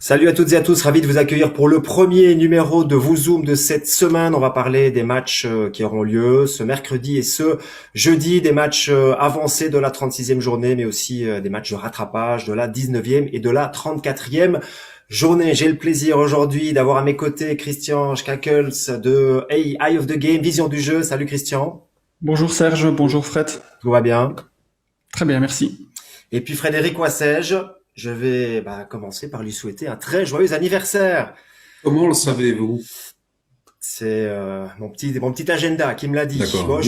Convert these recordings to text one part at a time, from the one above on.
Salut à toutes et à tous, ravi de vous accueillir pour le premier numéro de VooZoom de cette semaine. On va parler des matchs qui auront lieu ce mercredi et ce jeudi, des matchs avancés de la 36e journée, mais aussi des matchs de rattrapage de la 19e et de la 34e journée. J'ai le plaisir aujourd'hui d'avoir à mes côtés Christian Schakels de Eye of the Game, Vision du jeu. Salut Christian. Bonjour Serge, bonjour Fred. Tout va bien? Très bien, merci. Et puis Frédéric Wassège, je vais commencer par lui souhaiter un très joyeux anniversaire. Comment le savez-vous? C'est mon petit agenda qui me l'a dit. D'accord. Bon,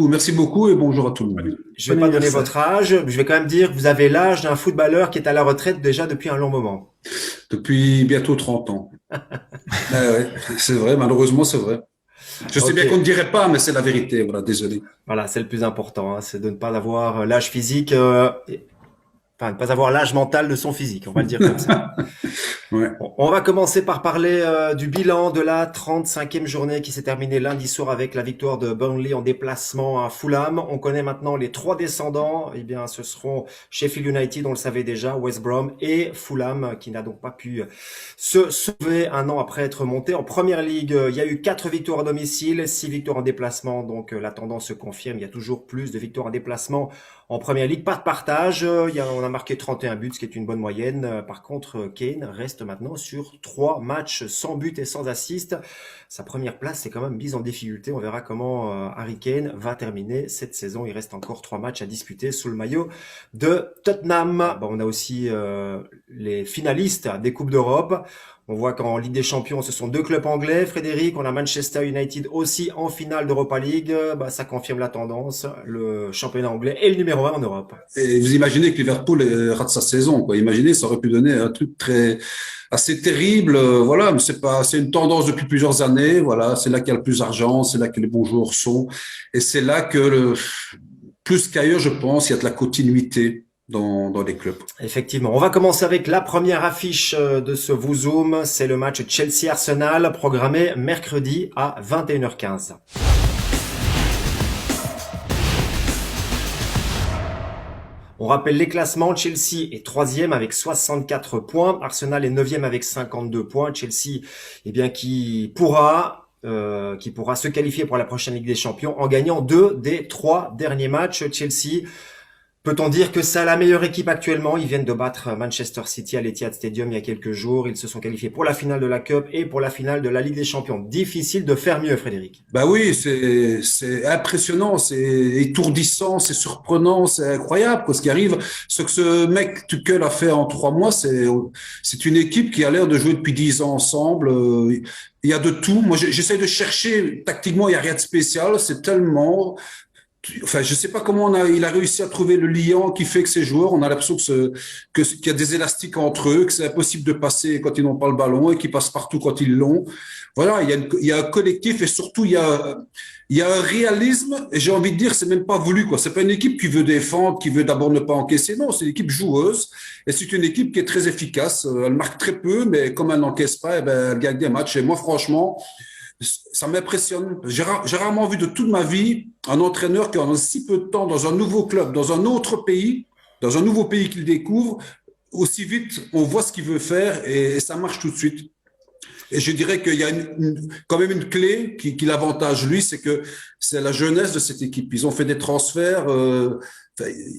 Merci beaucoup et bonjour à tout le monde. Je vais Bon pas donner anniversaire. votre âge. Je vais quand même dire que vous avez l'âge d'un footballeur qui est à la retraite déjà depuis un long moment. Depuis bientôt 30 ans. Ouais, c'est vrai, malheureusement c'est vrai. Je sais Ok. bien qu'on ne dirait pas, mais c'est la vérité, voilà, désolé. Voilà, c'est le plus important, hein, c'est de ne pas avoir l'âge physique, enfin, de ne pas avoir l'âge mental de son physique. On va le dire comme ça. Ouais. On va commencer par parler du bilan de la 35e journée qui s'est terminée lundi soir avec la victoire de Burnley en déplacement à Fulham. On connaît maintenant les trois descendants. Eh bien, ce seront Sheffield United, on le savait déjà, West Brom et Fulham qui n'a donc pas pu se sauver un an après être monté en première ligue. Il y a eu 4 victoires à domicile, 6 victoires en déplacement. Donc la tendance se confirme. Il y a toujours plus de victoires en déplacement en première ligue. Pas de partage. On a marqué 31 buts, ce qui est une bonne moyenne. Par contre, Kane reste maintenant sur 3 matchs sans but et sans assist. Sa première place est quand même mise en difficulté. On verra comment Harry Kane va terminer cette saison. Il reste encore 3 matchs à disputer sous le maillot de Tottenham. Bon, on a aussi les finalistes des Coupes d'Europe. On voit qu'en Ligue des Champions, ce sont 2 clubs anglais. Frédéric, on a Manchester United aussi en finale d'Europa League. Ça confirme la tendance. Le championnat anglais est le numéro 1 en Europe. Et vous imaginez que Liverpool rate sa saison, quoi. Imaginez, ça aurait pu donner un truc assez terrible. Voilà, mais c'est une tendance depuis plusieurs années. Voilà, c'est là qu'il y a le plus d'argent, c'est là que les bons joueurs sont, et c'est là que plus qu'ailleurs, je pense, il y a de la continuité dans les clubs. Effectivement. On va commencer avec la première affiche de ce VooZoom. C'est le match Chelsea-Arsenal programmé mercredi à 21h15. On rappelle les classements. Chelsea est 3e avec 64 points. Arsenal est 9e avec 52 points. Chelsea, eh bien, qui pourra se qualifier pour la prochaine Ligue des Champions en gagnant 2 des 3 derniers matchs. Chelsea, peut-on dire que c'est la meilleure équipe actuellement? Ils viennent de battre Manchester City à l'Etihad Stadium il y a quelques jours. Ils se sont qualifiés pour la finale de la Cup et pour la finale de la Ligue des Champions. Difficile de faire mieux, Frédéric. Bah oui, c'est impressionnant, c'est étourdissant, c'est surprenant, c'est incroyable quoi, ce qui arrive. Ce que ce mec Tuchel a fait en 3 mois, c'est une équipe qui a l'air de jouer depuis 10 ans ensemble. Il y a de tout. Moi, j'essaie de chercher tactiquement, il y a rien de spécial. C'est tellement. Enfin, je sais pas comment il a réussi à trouver le liant qui fait que ces joueurs, on a l'impression qu'il y a des élastiques entre eux, que c'est impossible de passer quand ils n'ont pas le ballon et qu'ils passent partout quand ils l'ont. Voilà, il y a un collectif et surtout il y a un réalisme et j'ai envie de dire c'est même pas voulu quoi. C'est pas une équipe qui veut défendre, qui veut d'abord ne pas encaisser. Non, c'est une équipe joueuse et c'est une équipe qui est très efficace. Elle marque très peu, mais comme elle n'encaisse pas, eh ben, elle gagne des matchs. Et moi, franchement, ça m'impressionne. J'ai rarement vu de toute ma vie un entraîneur qui en si peu de temps dans un nouveau club, dans un autre pays, dans un nouveau pays qu'il découvre, aussi vite on voit ce qu'il veut faire et ça marche tout de suite. Et je dirais qu'il y a quand même une clé qui l'avantage lui, c'est que c'est la jeunesse de cette équipe. Ils ont fait des transferts.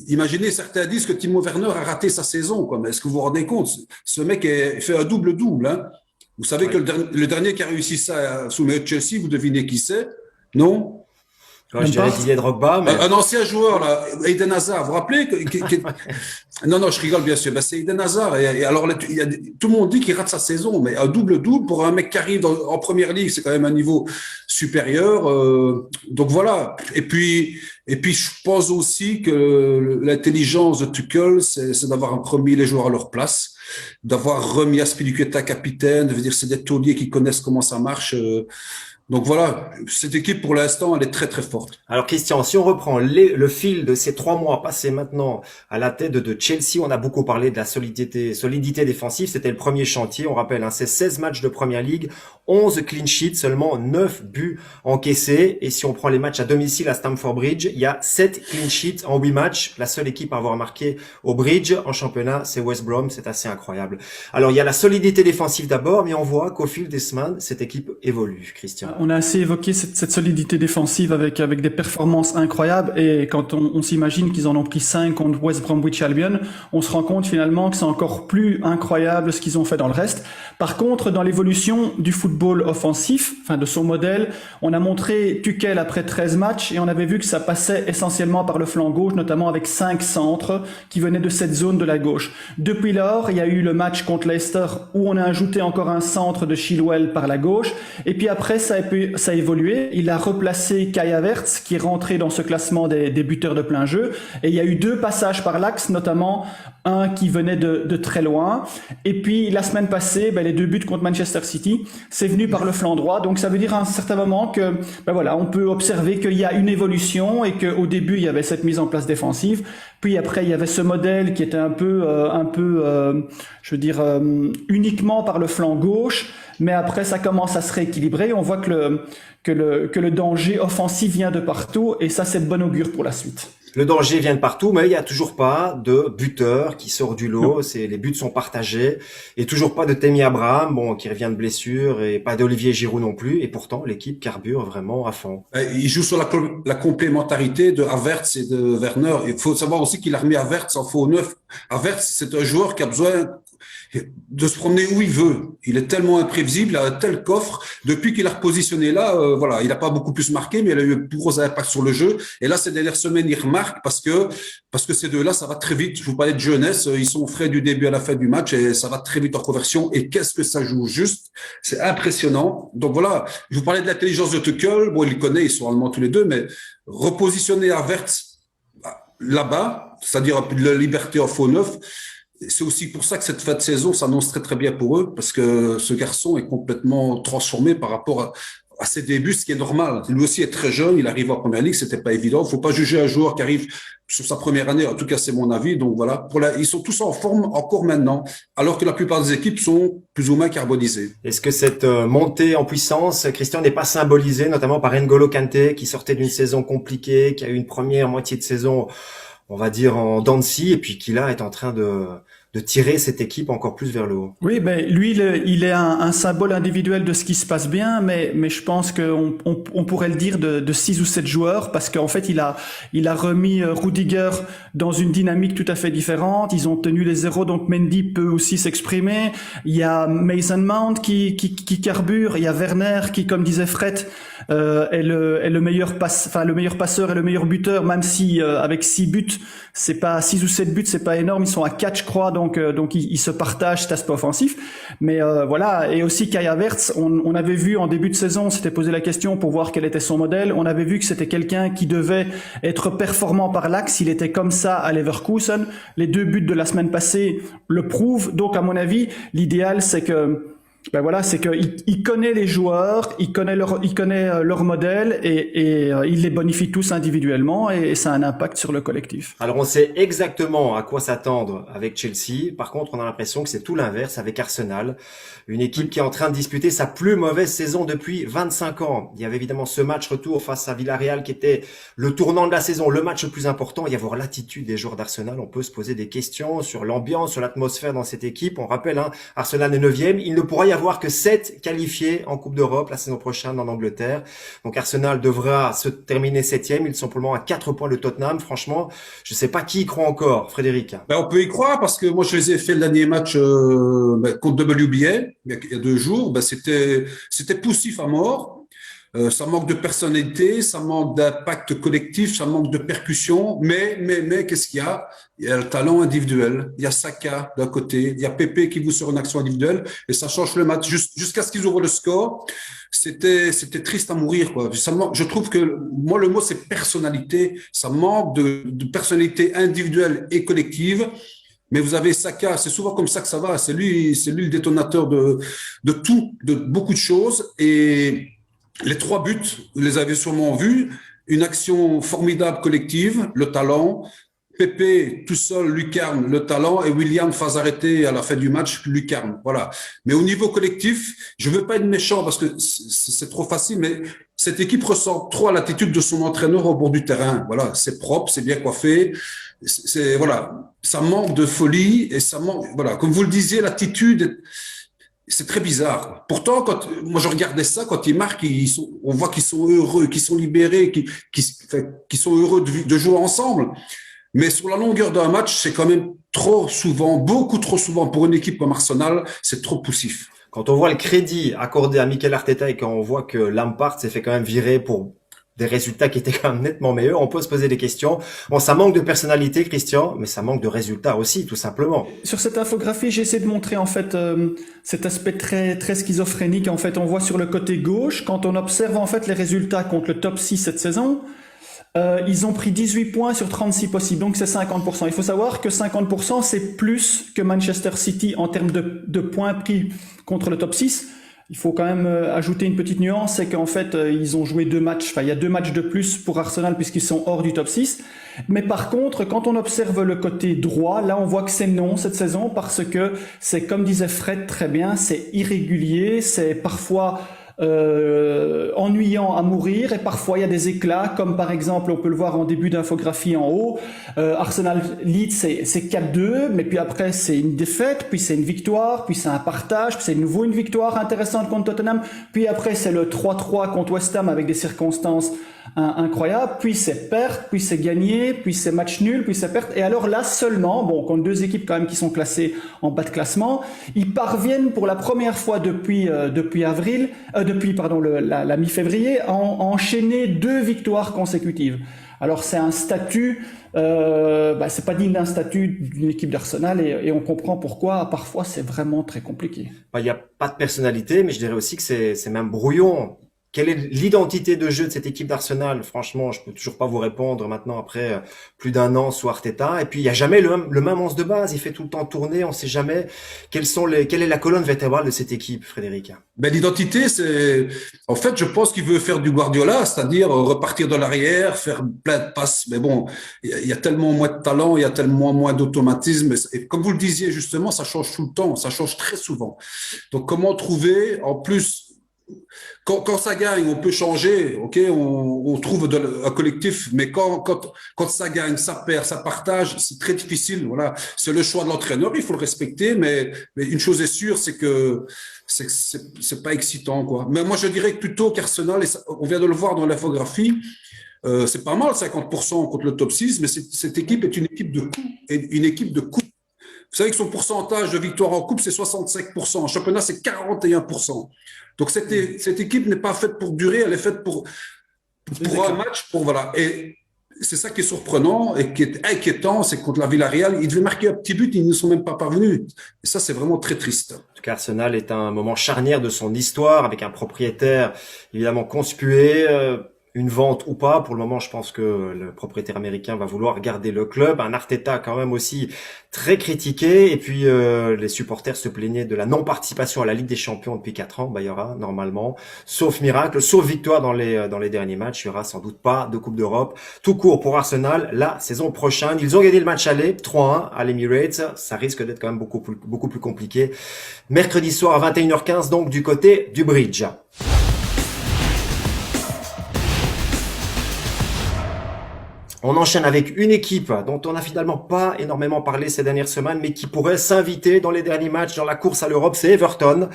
Imaginez, certains disent que Timo Werner a raté sa saison. Quoi. Mais est-ce que vous vous rendez compte? Ce mec fait un double-double. Hein. Vous savez Ouais. que le dernier qui a réussi ça sous le Chelsea, vous devinez qui c'est? Non? Ouais, je Même dirais pas. Didier Drogba, mais Un ancien joueur, là, Eden Hazard, vous vous rappelez Non, je rigole bien sûr. Ben, c'est Eden Hazard. Et alors, là, tout le monde dit qu'il rate sa saison, mais un double-double pour un mec qui arrive en première ligue, c'est quand même un niveau supérieur. Donc voilà. Et puis, je pense aussi que l'intelligence de Tuchel, c'est d'avoir remis les joueurs à leur place, d'avoir remis Aspilicueta capitaine, de dire c'est des tauliers qui connaissent comment ça marche. Donc voilà, cette équipe pour l'instant, elle est très très forte. Alors Christian, si on reprend le fil de ces 3 mois passés maintenant à la tête de Chelsea, on a beaucoup parlé de la solidité défensive. C'était le premier chantier. On rappelle, hein, c'est 16 matchs de Première Ligue, 11 clean sheets, seulement 9 buts encaissés. Et si on prend les matchs à domicile à Stamford Bridge, il y a 7 clean sheets en 8 matchs. La seule équipe à avoir marqué au Bridge en championnat, c'est West Brom. C'est assez incroyable. Alors il y a la solidité défensive d'abord, mais on voit qu'au fil des semaines, cette équipe évolue, Christian. On a assez évoqué cette solidité défensive avec des performances incroyables, et quand on s'imagine qu'ils en ont pris 5 contre West Bromwich Albion, on se rend compte finalement que c'est encore plus incroyable ce qu'ils ont fait dans le reste. Par contre, dans l'évolution du football offensif, enfin de son modèle, on a montré Tuchel après 13 matchs et on avait vu que ça passait essentiellement par le flanc gauche, notamment avec 5 centres qui venaient de cette zone de la gauche. Depuis lors, il y a eu le match contre Leicester où on a ajouté encore un centre de Chilwell par la gauche, et puis après ça a évolué. Il a replacé Kai Havertz qui est rentré dans ce classement des buteurs de plein jeu, et il y a eu 2 passages par l'axe, notamment un qui venait de très loin. Et puis la semaine passée, les 2 buts contre Manchester City, c'est venu par le flanc droit. Donc ça veut dire à un certain moment que voilà, on peut observer qu'il y a une évolution, et qu'au début il y avait cette mise en place défensive, puis après il y avait ce modèle qui était un peu je veux dire uniquement par le flanc gauche, mais après ça commence à se rééquilibrer. On voit que le danger offensif vient de partout, et ça c'est de bon augure pour la suite. Le danger vient de partout, mais il y a toujours pas de buteur qui sort du lot. Les buts sont partagés, et toujours pas de Tammy Abraham, qui revient de blessure, et pas d'Olivier Giroud non plus. Et pourtant, l'équipe carbure vraiment à fond. Il joue sur la complémentarité de Havertz et de Werner. Il faut savoir aussi qu'il a remis Havertz en faux neuf. Havertz, c'est un joueur qui a besoin de se promener où il veut. Il est tellement imprévisible, il a un tel coffre. Depuis qu'il a repositionné là, voilà, il n'a pas beaucoup plus marqué, mais il a eu un plus gros impact sur le jeu. Et là, ces dernières semaines, il remarque parce que ces deux-là, ça va très vite. Je vous parlais de jeunesse, ils sont frais du début à la fin du match, et ça va très vite en conversion. Et qu'est-ce que ça joue juste? C'est impressionnant. Donc voilà, je vous parlais de l'intelligence de Tuchel. Bon, il le connaît, ils sont allemands tous les deux, mais repositionner Havertz là-bas, c'est-à-dire un peu de la liberté en faux neuf. C'est aussi pour ça que cette fin de saison s'annonce très très bien pour eux, parce que ce garçon est complètement transformé par rapport à ses débuts, ce qui est normal. Lui aussi est très jeune, il arrive en première ligue, c'était pas évident. Faut pas juger un joueur qui arrive sur sa première année, en tout cas c'est mon avis. Donc voilà, ils sont tous en forme encore maintenant, alors que la plupart des équipes sont plus ou moins carbonisées. Est-ce que cette montée en puissance, Christian, n'est pas symbolisée notamment par N'Golo Kanté, qui sortait d'une saison compliquée, qui a eu une première moitié de saison, on va dire, en dents de scie, et puis qui là est en train de tirer cette équipe encore plus vers le haut? Oui, lui, il est un symbole individuel de ce qui se passe bien, mais je pense qu'on pourrait le dire de 6 ou 7 joueurs, parce qu'en fait, il a remis Rudiger dans une dynamique tout à fait différente. Ils ont tenu les zéros, donc Mendy peut aussi s'exprimer. Il y a Mason Mount qui carbure. Il y a Werner qui, comme disait Fred, est le meilleur passeur et le meilleur buteur, même si avec 6 buts, c'est pas 6 ou 7 buts, c'est pas énorme. Ils sont à 4, je crois, donc ils se partagent cet aspect offensif. Mais voilà, et aussi Kai Havertz, on avait vu en début de saison, on s'était posé la question pour voir quel était son modèle. On avait vu que c'était quelqu'un qui devait être performant par l'axe. Il était comme ça à Leverkusen. Les 2 buts de la semaine passée le prouvent. Donc à mon avis, l'idéal c'est que c'est qu'il connaît les joueurs, il connaît leur modèle, et il les bonifie tous individuellement, et ça a un impact sur le collectif. Alors on sait exactement à quoi s'attendre avec Chelsea. Par contre, on a l'impression que c'est tout l'inverse avec Arsenal, une équipe qui est en train de disputer sa plus mauvaise saison depuis 25 ans. Il y avait évidemment ce match retour face à Villarreal qui était le tournant de la saison, le match le plus important. Il y a voir l'attitude des joueurs d'Arsenal. On peut se poser des questions sur l'ambiance, sur l'atmosphère dans cette équipe. On rappelle, Arsenal est 9e. Il ne pourra y avoir que 7 qualifiés en Coupe d'Europe la saison prochaine en Angleterre. Donc Arsenal devra se terminer 7e. Ils sont pour le moment à 4 points de Tottenham. Franchement, je sais pas qui y croit encore, Frédéric. On peut y croire, parce que moi je les ai fait le dernier match contre WBA il y a 2 jours. C'était poussif à mort. Ça manque de personnalité, ça manque d'impact collectif, ça manque de percussion, mais qu'est-ce qu'il y a? Il y a le talent individuel. Il y a Saka d'un côté, il y a Pepe qui vous sur une action individuelle, et ça change le match jusqu'à ce qu'ils ouvrent le score. C'était triste à mourir, quoi. Je trouve que moi le mot c'est personnalité. Ça manque de personnalité individuelle et collective. Mais vous avez Saka, c'est souvent comme ça que ça va. C'est lui le détonateur de tout, de beaucoup de choses. Et Les 3 buts, vous les avez sûrement vus. Une action formidable collective, le talent. Pépé tout seul, lucarne, le talent, et William phase arrêtée à la fin du match, lucarne. Voilà. Mais au niveau collectif, je veux pas être méchant parce que c'est trop facile, mais cette équipe ressemble trop à l'attitude de son entraîneur au bord du terrain. Voilà, c'est propre, c'est bien coiffé. Voilà, ça manque de folie et ça manque. Voilà, comme vous le disiez, l'attitude. C'est très bizarre. Pourtant, quand moi je regardais ça, quand ils marquent, on voit qu'ils sont heureux, qu'ils sont libérés, qu'ils sont heureux de jouer ensemble. Mais sur la longueur d'un match, c'est quand même trop souvent, beaucoup trop souvent pour une équipe comme Arsenal, c'est trop poussif. Quand on voit le crédit accordé à Mikel Arteta et quand on voit que Lampard s'est fait quand même virer pour des résultats qui étaient quand même nettement meilleurs, on peut se poser des questions. Bon, ça manque de personnalité, Christian, mais ça manque de résultats aussi, tout simplement. Sur cette infographie, j'ai essayé de montrer en fait cet aspect très très schizophrénique. En fait, on voit sur le côté gauche, quand on observe en fait les résultats contre le top 6 cette saison, ils ont pris 18 points sur 36 possibles, donc c'est 50%. Il faut savoir que 50%, c'est plus que Manchester City en termes de points pris contre le top 6. Il faut quand même ajouter une petite nuance, c'est qu'en fait, ils ont joué 2 matchs, enfin, il y a 2 matchs de plus pour Arsenal puisqu'ils sont hors du top 6. Mais par contre, quand on observe le côté droit, là, on voit que c'est non cette saison parce que c'est, comme disait Fred très bien, c'est irrégulier, c'est parfois ennuyant à mourir et parfois il y a des éclats comme par exemple on peut le voir en début d'infographie en haut, Arsenal Leeds c'est 4-2 mais puis après c'est une défaite, puis c'est une victoire, puis c'est un partage, puis c'est de nouveau une victoire intéressante contre Tottenham, puis après c'est le 3-3 contre West Ham avec des circonstances incroyables, puis c'est perte, puis c'est gagné, puis c'est match nul, puis c'est perte, et alors là seulement, bon, contre 2 équipes quand même qui sont classées en bas de classement, ils parviennent pour la première fois depuis la mi-février à enchaîner 2 victoires consécutives. Alors c'est un statut, c'est pas digne d'un statut d'une équipe d'Arsenal et on comprend pourquoi parfois c'est vraiment très compliqué. Il n'y a pas de personnalité, mais je dirais aussi que c'est même brouillon. Quelle est l'identité de jeu de cette équipe d'Arsenal? Franchement, je peux toujours pas vous répondre maintenant après plus d'1 an sous Arteta. Et puis, il y a jamais le même 11 de base. Il fait tout le temps tourner. On sait jamais quelle est la colonne vertébrale de cette équipe, Frédéric. Ben, l'identité, en fait, je pense qu'il veut faire du Guardiola, c'est-à-dire repartir de l'arrière, faire plein de passes. Mais bon, il y a tellement moins de talent, il y a tellement moins d'automatisme. Et comme vous le disiez, justement, ça change tout le temps. Ça change très souvent. Donc, comment trouver, en plus, quand ça gagne, on peut changer, ok, on trouve un collectif, mais quand ça gagne, ça perd, ça partage, c'est très difficile. Voilà, c'est le choix de l'entraîneur, il faut le respecter, mais une chose est sûre, c'est que c'est pas excitant, quoi. Mais moi, je dirais que plutôt qu'Arsenal, on vient de le voir dans l'infographie, c'est pas mal 50% contre le top 6, mais cette équipe est une équipe de coups, une équipe de coups. Vous savez que son pourcentage de victoire en coupe, c'est 65%. En championnat, c'est 41%. Donc, cette équipe n'est pas faite pour durer, elle est faite pour un match. Voilà. Et c'est ça qui est surprenant et qui est inquiétant, c'est que contre la Villarreal, ils devaient marquer un petit but, ils ne sont même pas parvenus. Et ça, c'est vraiment très triste. En tout cas, Arsenal est un moment charnière de son histoire avec un propriétaire évidemment conspué. Une vente ou pas, pour le moment, je pense que le propriétaire américain va vouloir garder le club. Un Arteta quand même aussi très critiqué. Et puis, les supporters se plaignaient de la non-participation à la Ligue des Champions depuis 4 ans. Il y aura normalement, sauf miracle, sauf victoire dans les derniers matchs, il y aura sans doute pas de Coupe d'Europe. Tout court pour Arsenal la saison prochaine. Ils ont gagné le match aller 3-1 à l'Emirates. Ça risque d'être quand même beaucoup plus compliqué. Mercredi soir à 21h15, donc du côté du Bridge. On enchaîne avec une équipe dont on n'a finalement pas énormément parlé ces dernières semaines, mais qui pourrait s'inviter dans les derniers matchs dans la course à l'Europe, c'est Everton.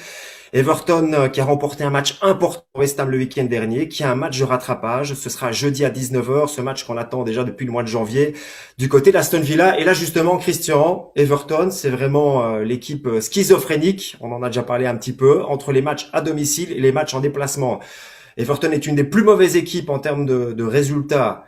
Everton qui a remporté un match important au West Ham le week-end dernier, qui a un match de rattrapage. Ce sera jeudi à 19h, ce match qu'on attend déjà depuis le mois de janvier, du côté d'Aston Villa. Et là justement, Christian, Everton, c'est vraiment l'équipe schizophrénique, on en a déjà parlé un petit peu, entre les matchs à domicile et les matchs en déplacement. Everton est une des plus mauvaises équipes en termes de résultats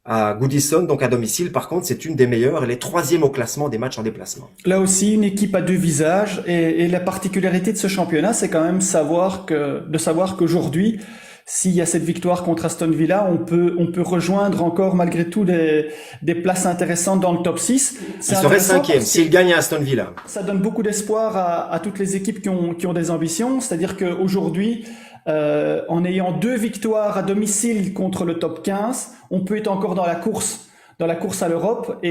à Goodison, donc à domicile. Par contre, c'est une des meilleures. Elle est 3e au classement des matchs en déplacement. Là aussi, une équipe à 2 visages. Et la particularité de ce championnat, c'est quand même de savoir qu'aujourd'hui, s'il y a cette victoire contre Aston Villa, on peut rejoindre encore malgré tout des places intéressantes dans le top 6. Il serait 5e s'il gagne à Aston Villa. Ça donne beaucoup d'espoir à toutes les équipes qui ont des ambitions. C'est-à-dire qu'aujourd'hui, en ayant 2 victoires à domicile contre le top 15, on peut être encore dans la course à l'Europe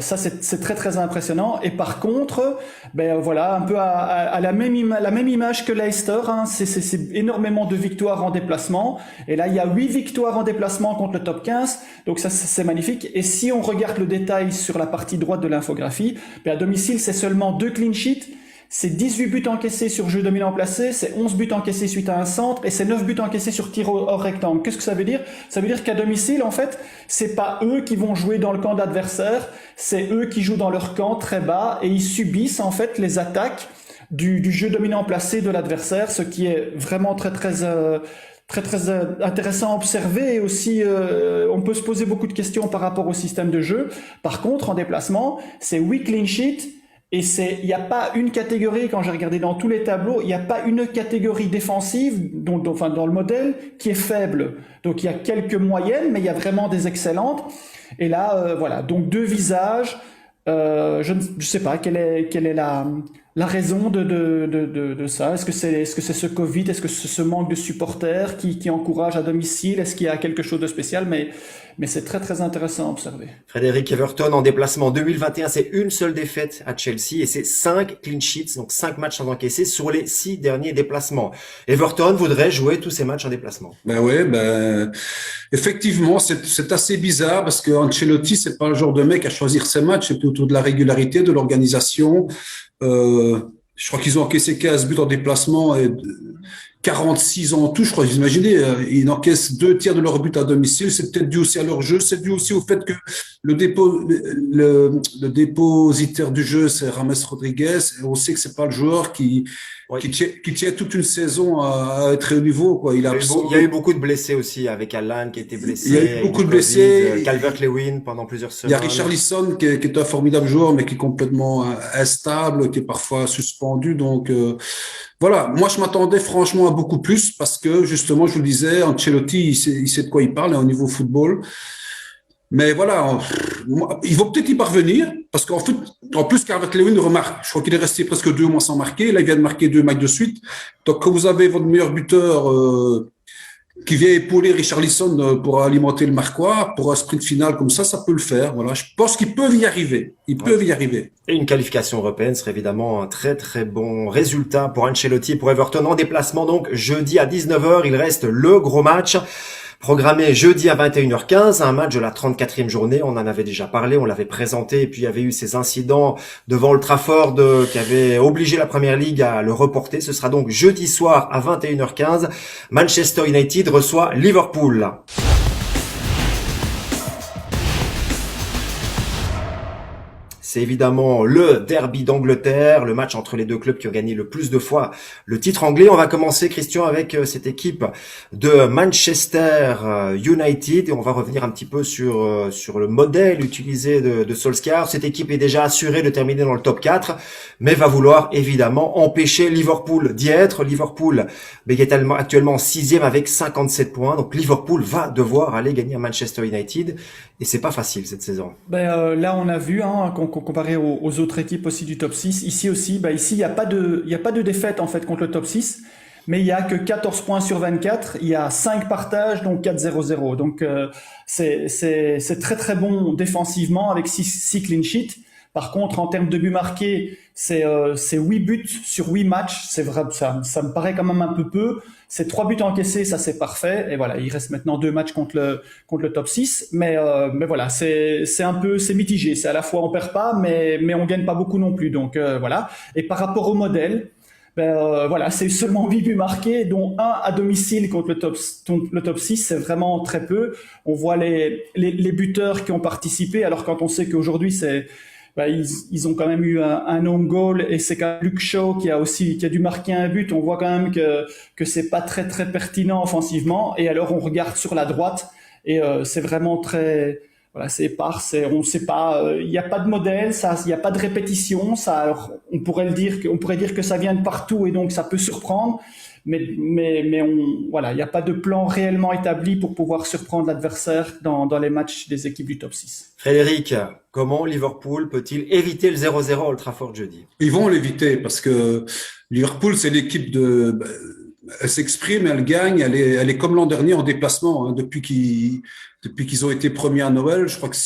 ça c'est très très impressionnant. Et par contre, voilà, un peu à la même image que Leicester, hein, c'est énormément de victoires en déplacement. Et là il y a 8 victoires en déplacement contre le top 15, donc ça c'est magnifique. Et si on regarde le détail sur la partie droite de l'infographie, à domicile c'est seulement 2 clean sheets. C'est 18 buts encaissés sur jeu dominant placé, c'est 11 buts encaissés suite à un centre et c'est 9 buts encaissés sur tir hors rectangle. Qu'est-ce que ça veut dire? Ça veut dire qu'à domicile, en fait, c'est pas eux qui vont jouer dans le camp d'adversaire, c'est eux qui jouent dans leur camp très bas et ils subissent en fait les attaques du jeu dominant placé de l'adversaire, ce qui est vraiment très intéressant à observer. Et aussi on peut se poser beaucoup de questions par rapport au système de jeu. Par contre, en déplacement, c'est 8 clean sheets. Et il n'y a pas une catégorie, quand j'ai regardé dans tous les tableaux, il n'y a pas une catégorie défensive, enfin, dans le modèle, qui est faible. Donc, il y a quelques moyennes, mais il y a vraiment des excellentes. Et là, voilà. Donc, 2 visages. Je ne sais pas quelle est la raison de ça. Est-ce que c'est ce Covid? Est-ce que c'est ce manque de supporters qui encourage à domicile? Est-ce qu'il y a quelque chose de spécial? Mais c'est très très intéressant à observer. Frédéric Everton en déplacement 2021, c'est une seule défaite à Chelsea et c'est 5 clean sheets, donc 5 matchs sans encaisser sur les 6 derniers déplacements. Everton voudrait jouer tous ces matchs en déplacement. Effectivement, c'est assez bizarre parce que Ancelotti, c'est pas le genre de mec à choisir ses matchs, c'est plutôt de la régularité, de l'organisation. Je crois qu'ils ont encaissé 15 buts en déplacement et 46 en tout, je crois. Vous imaginez, ils encaissent 2 tiers de leur but à domicile. C'est peut-être dû aussi à leur jeu. C'est dû aussi au fait que le dépositaire du jeu, c'est James Rodriguez. Et on sait que c'est pas le joueur qui tient toute une saison à être au niveau, quoi. Il y a eu beaucoup de blessés aussi, avec Alan qui était blessé. Il y a eu beaucoup de blessés. Calvert-Lewin pendant plusieurs semaines. Il y a Richarlison qui est un formidable joueur, mais qui est complètement instable, qui est parfois suspendu. Donc, voilà. Moi, je m'attendais franchement à beaucoup plus parce que, justement, je vous le disais, Ancelotti, il sait de quoi il parle, hein, au niveau football. Mais voilà, ils vont peut-être y parvenir parce qu'en fait, en plus, Calvert-Lewin remarque, je crois qu'il est resté presque 2 mois sans marquer. Là, il vient de marquer 2 matchs de suite. Donc, quand vous avez votre meilleur buteur qui vient épauler Richarlison pour alimenter le marquoir, pour un sprint final comme ça peut le faire. Voilà, je pense qu'ils peuvent y arriver. Peuvent y arriver. Et une qualification européenne serait évidemment un très très bon résultat pour Ancelotti et pour Everton en déplacement. Donc, jeudi à 19h, il reste le gros match. Programmé jeudi à 21h15, un match de la 34e journée, on en avait déjà parlé, on l'avait présenté, et puis il y avait eu ces incidents devant Old Trafford qui avaient obligé la Premier League à le reporter. Ce sera donc jeudi soir à 21h15, Manchester United reçoit Liverpool. C'est évidemment le derby d'Angleterre, le match entre les deux clubs qui ont gagné le plus de fois le titre anglais. On va commencer, Christian, avec cette équipe de Manchester United et on va revenir un petit peu sur le modèle utilisé de Solskjaer. Cette équipe est déjà assurée de terminer dans le top 4, mais va vouloir évidemment empêcher Liverpool d'y être. Liverpool est actuellement 6e avec 57 points, donc Liverpool va devoir aller gagner à Manchester United et c'est pas facile cette saison. Là, on a vu, comparé aux autres équipes aussi du top 6, ici aussi, ici il n'y a pas de défaite en fait contre le top 6, mais il y a que 14 points sur 24, il y a 5 partages, donc 4-0-0. Donc c'est très très bon défensivement avec 6 clean sheets. Par contre, en termes de buts marqués, c'est 8 buts sur 8 matchs. C'est vrai, ça me paraît quand même un peu. C'est 3 buts encaissés, ça c'est parfait. Et voilà, il reste maintenant 2 matchs contre le top 6. Mais voilà, c'est mitigé. C'est à la fois on perd pas, mais on gagne pas beaucoup non plus. Donc voilà. Et par rapport au modèle, voilà, c'est seulement 8 buts marqués, dont 1 à domicile contre le top 6, c'est vraiment très peu. On voit les buteurs qui ont participé, alors quand on sait qu'aujourd'hui ils ont quand même eu un own goal et c'est quand même Luke Shaw qui a dû marquer un but. On voit quand même que c'est pas très très pertinent offensivement. Et alors on regarde sur la droite et c'est vraiment très c'est épars, on sait pas, il n'y a pas de modèle, il n'y a pas de répétition. Alors on pourrait dire que ça vient de partout et donc ça peut surprendre. Mais il n'y a pas de plan réellement établi pour pouvoir surprendre l'adversaire dans les matchs des équipes du top 6. Frédéric, comment Liverpool peut-il éviter le 0-0 à Old Trafford jeudi? Ils vont l'éviter parce que Liverpool, c'est l'équipe elle s'exprime, elle gagne, elle est comme l'an dernier en déplacement, hein, depuis qu'ils ont été premiers à Noël. Je crois que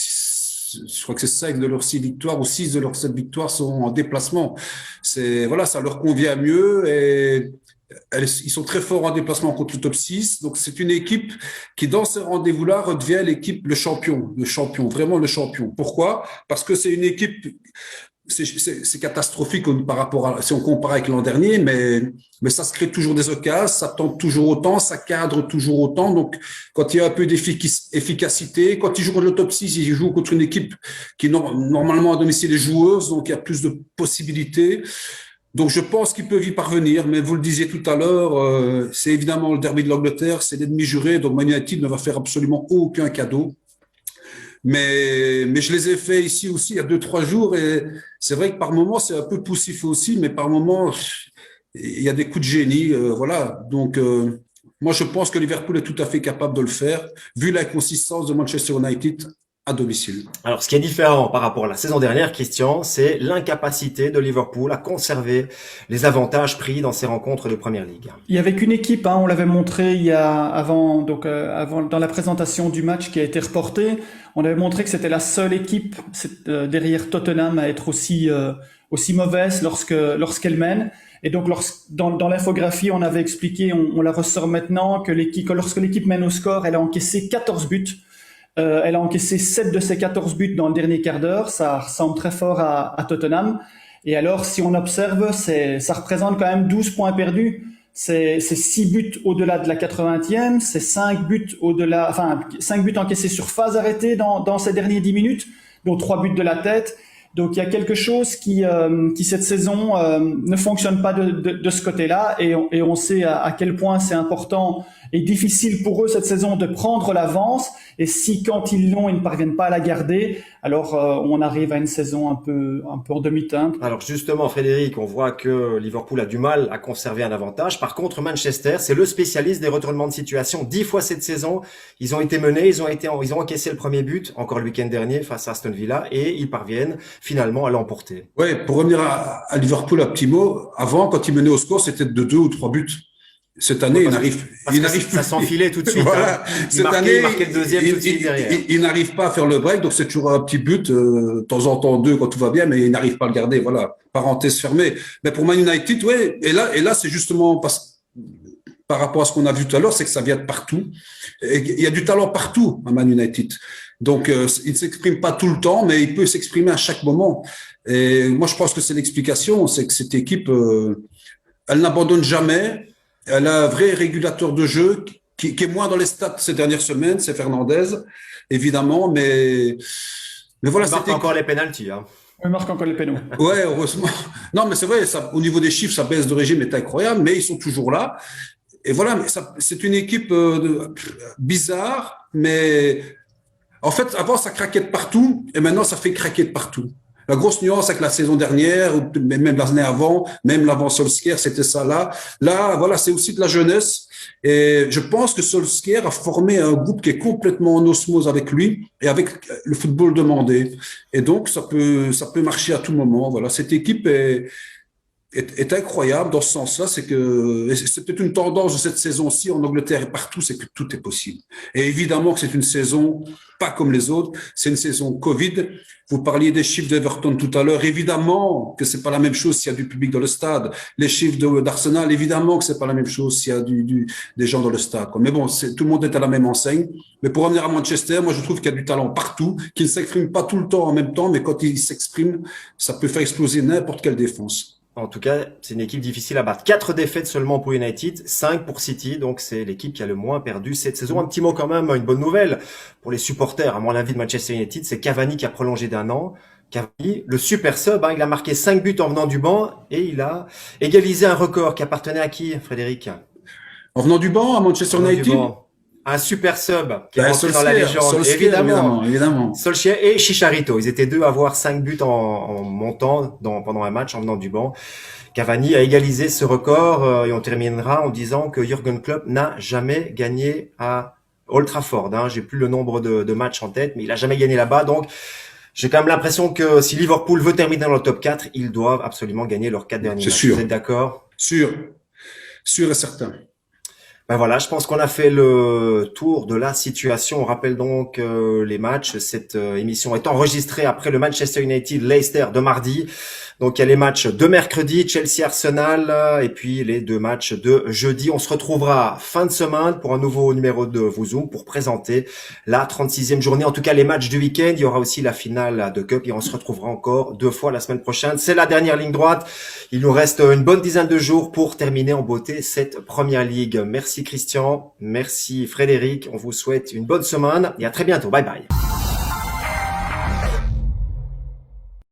c'est 5 de leurs 6 victoires ou 6 de leurs 7 victoires sont en déplacement. Voilà, ça leur convient mieux et ils sont très forts en déplacement contre le top 6. Donc, c'est une équipe qui, dans ces rendez-vous-là, redevient le champion, vraiment le champion. Pourquoi? Parce que c'est une équipe, c'est catastrophique par rapport si on compare avec l'an dernier, mais ça se crée toujours des occasions, ça tente toujours autant, ça cadre toujours autant. Donc, quand il y a un peu d'efficacité, quand ils jouent contre le top 6, ils jouent contre une équipe qui, normalement, à domicile est joueuse, donc il y a plus de possibilités. Donc, je pense qu'ils peuvent y parvenir, mais vous le disiez tout à l'heure, c'est évidemment le derby de l'Angleterre, c'est l'ennemi juré, donc Man United ne va faire absolument aucun cadeau. Mais je les ai fait ici aussi il y a 2-3 jours et c'est vrai que par moments c'est un peu poussif aussi, mais par moments il y a des coups de génie, voilà. Donc moi je pense que Liverpool est tout à fait capable de le faire vu la consistance de Manchester United à domicile. Alors, ce qui est différent par rapport à la saison dernière, Christian, c'est l'incapacité de Liverpool à conserver les avantages pris dans ces rencontres de Première Ligue. Il y avait qu'une équipe, hein, on l'avait montré avant dans la présentation du match qui a été reporté, on avait montré que c'était la seule équipe derrière Tottenham à être aussi mauvaise lorsqu'elle mène. Et donc dans l'infographie, on avait expliqué, on la ressort maintenant que lorsque l'équipe mène au score, elle a encaissé 14 buts. Elle a encaissé 7 de ses 14 buts dans le dernier quart d'heure. Ça ressemble très fort à Tottenham. Et alors, si on observe, ça représente quand même 12 points perdus. C'est 6 buts au-delà de la 80e. C'est 5 buts 5 buts encaissés sur phase arrêtée dans ces derniers 10 minutes, dont 3 buts de la tête. Donc, il y a quelque chose qui cette saison, ne fonctionne pas de ce côté-là. Et on sait à quel point c'est important et difficile pour eux cette saison de prendre l'avance. Et si quand ils l'ont, ils ne parviennent pas à la garder, alors on arrive à une saison un peu en demi-teinte. Alors justement, Frédéric, on voit que Liverpool a du mal à conserver un avantage. Par contre, Manchester, c'est le spécialiste des retournements de situation. 10 fois cette saison, ils ont été menés, ils ont encaissé le premier but, encore le week-end dernier face à Aston Villa, et ils parviennent finalement à l'emporter. Ouais, pour revenir à Liverpool, un petit mot. Avant, quand ils menaient au score, c'était de 2 ou 3 buts. Cette année, il n'arrive plus. Ça s'enfilait tout de suite. Voilà. Hein. Cette année, il marquait le deuxième tout de suite derrière. Il n'arrive pas à faire le break, donc c'est toujours un petit but, de temps en temps 2 quand tout va bien, mais il n'arrive pas à le garder. Voilà. Parenthèse fermée. Mais pour Man United, ouais. Et là, c'est justement par rapport à ce qu'on a vu tout à l'heure, c'est que ça vient de partout. Et il y a du talent partout à Man United. Donc, il ne s'exprime pas tout le temps, mais il peut s'exprimer à chaque moment. Et moi, je pense que c'est l'explication, c'est que cette équipe, elle n'abandonne jamais. Elle a un vrai régulateur de jeu qui est moins dans les stats ces dernières semaines, c'est Fernandez, évidemment, mais voilà. Il marque encore les pénaltys, hein. Il marque encore les pénaux. Ouais, heureusement. Non, mais c'est vrai, au niveau des chiffres, sa baisse de régime est incroyable, mais ils sont toujours là. Et voilà, mais c'est une équipe bizarre, mais en fait, avant, ça craquait de partout, et maintenant, ça fait craquer de partout. La grosse nuance avec la saison dernière, même l'année avant, même l'avant Solskjaer, c'était ça là. Là, voilà, c'est aussi de la jeunesse. Et je pense que Solskjaer a formé un groupe qui est complètement en osmose avec lui et avec le football demandé. Et donc, ça peut marcher à tout moment. Voilà, cette équipe est incroyable dans ce sens-là, c'est peut-être une tendance de cette saison-ci en Angleterre et partout, c'est que tout est possible. Et évidemment que c'est une saison pas comme les autres, c'est une saison Covid. Vous parliez des chiffres d'Everton tout à l'heure, évidemment que c'est pas la même chose s'il y a du public dans le stade. Les chiffres d'Arsenal, évidemment que c'est pas la même chose s'il y a des gens dans le stade. Mais bon, tout le monde est à la même enseigne. Mais pour revenir à Manchester, moi je trouve qu'il y a du talent partout, qui ne s'exprime pas tout le temps en même temps, mais quand il s'exprime, ça peut faire exploser n'importe quelle défense. En tout cas, c'est une équipe difficile à battre. 4 défaites seulement pour United, 5 pour City, donc c'est l'équipe qui a le moins perdu cette saison. Un petit mot quand même, une bonne nouvelle pour les supporters, à mon avis, de Manchester United, c'est Cavani qui a prolongé d'1 an. Cavani, le super sub, il a marqué 5 buts en venant du banc et il a égalisé un record qui appartenait à qui, Frédéric? En venant du banc à Manchester United? Un super sub qui est rentré dans la légende. Évidemment. Solskjaer et Chicharito. Ils étaient deux à avoir 5 buts en montant pendant un match, en venant du banc. Cavani a égalisé ce record et on terminera en disant que Jürgen Klopp n'a jamais gagné à Old Trafford. J'ai plus le nombre de matchs en tête, mais il a jamais gagné là-bas. Donc, j'ai quand même l'impression que si Liverpool veut terminer dans le top 4, ils doivent absolument gagner leurs 4 derniers matchs. Sûr. Vous êtes d'accord? Sûr et certain. Ben voilà, je pense qu'on a fait le tour de la situation. On rappelle donc les matchs. Cette émission est enregistrée après le Manchester United-Leicester de mardi. Donc il y a les matchs de mercredi, Chelsea-Arsenal, et puis les deux matchs de jeudi. On se retrouvera fin de semaine pour un nouveau numéro de VooZoom pour présenter la 36e journée. En tout cas, les matchs du week-end. Il y aura aussi la finale de Cup et on se retrouvera encore 2 fois la semaine prochaine. C'est la dernière ligne droite. Il nous reste une bonne dizaine de jours pour terminer en beauté cette première ligue. Merci Christian, merci Frédéric. On vous souhaite une bonne semaine et à très bientôt. Bye bye.